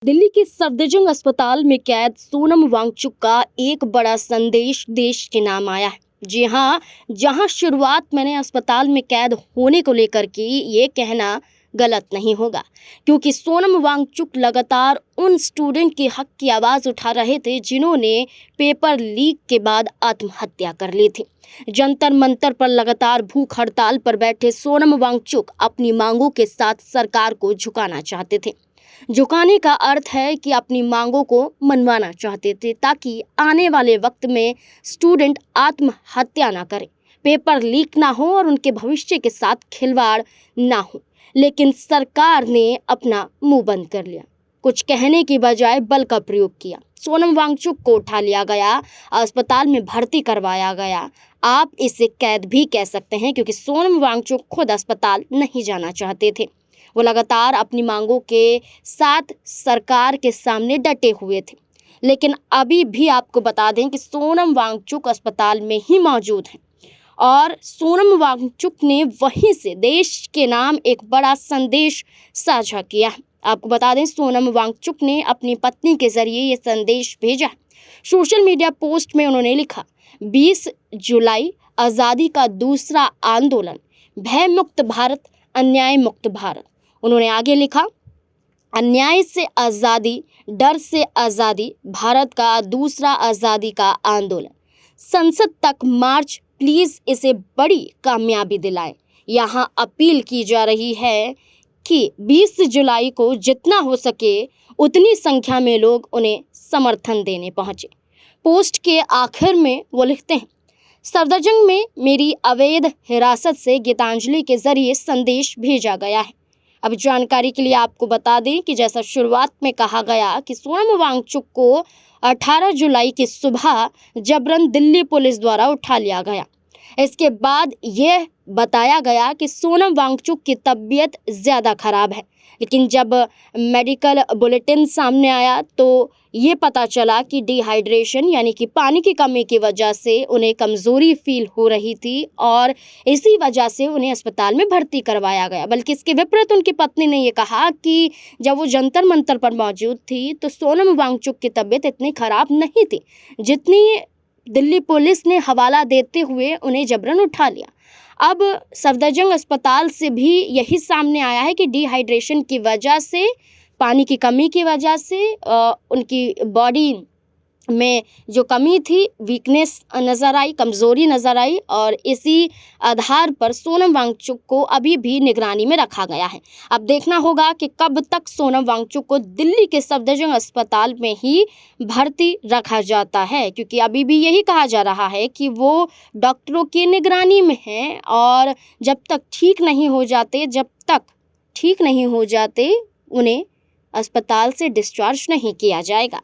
दिल्ली के सफदरजंग अस्पताल में कैद सोनम वांगचुक का एक बड़ा संदेश देश के नाम आया है। जी हाँ, जहाँ शुरुआत मैंने अस्पताल में कैद होने को लेकर की, ये कहना गलत नहीं होगा, क्योंकि सोनम वांगचुक लगातार उन स्टूडेंट के हक की आवाज़ उठा रहे थे जिन्होंने पेपर लीक के बाद आत्महत्या कर ली थी। जंतर मंतर पर लगातार भूख हड़ताल पर बैठे सोनम वांगचुक अपनी मांगों के साथ सरकार को झुकाना चाहते थे। झुकाने का अर्थ है कि अपनी मांगों को मनवाना चाहते थे, ताकि आने वाले वक्त में स्टूडेंट आत्महत्या ना करें, पेपर लीक ना हो और उनके भविष्य के साथ खिलवाड़ ना हो। लेकिन सरकार ने अपना मुंह बंद कर लिया, कुछ कहने की बजाय बल का प्रयोग किया। सोनम वांगचुक को उठा लिया गया, अस्पताल में भर्ती करवाया गया। आप इसे कैद भी कह सकते हैं, क्योंकि सोनम वांगचुक खुद अस्पताल नहीं जाना चाहते थे। वो लगातार अपनी मांगों के साथ सरकार के सामने डटे हुए थे। लेकिन अभी भी आपको बता दें कि सोनम वांगचुक अस्पताल में ही मौजूद हैं और सोनम वांगचुक ने वहीं से देश के नाम एक बड़ा संदेश साझा किया है। आपको बता दें, सोनम वांगचुक ने अपनी पत्नी के जरिए ये संदेश भेजा है। सोशल मीडिया पोस्ट में उन्होंने लिखा, 20 जुलाई आज़ादी का दूसरा आंदोलन, भय मुक्त भारत, अन्याय मुक्त भारत। उन्होंने आगे लिखा, अन्याय से आज़ादी, डर से आज़ादी, भारत का दूसरा आज़ादी का आंदोलन। संसद तक मार्च, प्लीज़ इसे बड़ी कामयाबी दिलाएं। यहाँ अपील की जा रही है कि 20 जुलाई को जितना हो सके उतनी संख्या में लोग उन्हें समर्थन देने पहुँचे। पोस्ट के आखिर में वो लिखते हैं, सफदरजंग में मेरी अवैध हिरासत से गीतांजलि के जरिए संदेश भेजा गया है। अब जानकारी के लिए आपको बता दें कि जैसा शुरुआत में कहा गया कि सोनम वांगचुक को 18 जुलाई की सुबह जबरन दिल्ली पुलिस द्वारा उठा लिया गया। इसके बाद यह बताया गया कि सोनम वांगचुक की तबीयत ज़्यादा खराब है, लेकिन जब मेडिकल बुलेटिन सामने आया तो ये पता चला कि डिहाइड्रेशन यानी कि पानी की कमी की वजह से उन्हें कमज़ोरी फील हो रही थी और इसी वजह से उन्हें अस्पताल में भर्ती करवाया गया। बल्कि इसके विपरीत उनकी पत्नी ने ये कहा कि जब वो जंतर मंतर पर मौजूद थी तो सोनम वांगचुक की तबीयत इतनी ख़राब नहीं थी जितनी दिल्ली पुलिस ने हवाला देते हुए उन्हें जबरन उठा लिया। अब सफदरजंग अस्पताल से भी यही सामने आया है कि डिहाइड्रेशन की वजह से, पानी की कमी की वजह से उनकी बॉडी में जो कमी थी, वीकनेस नज़र आई, कमज़ोरी नज़र आई और इसी आधार पर सोनम वांगचुक को अभी भी निगरानी में रखा गया है। अब देखना होगा कि कब तक सोनम वांगचुक को दिल्ली के सफदरजंग अस्पताल में ही भर्ती रखा जाता है, क्योंकि अभी भी यही कहा जा रहा है कि वो डॉक्टरों की निगरानी में हैं और जब तक ठीक नहीं हो जाते उन्हें अस्पताल से डिस्चार्ज नहीं किया जाएगा।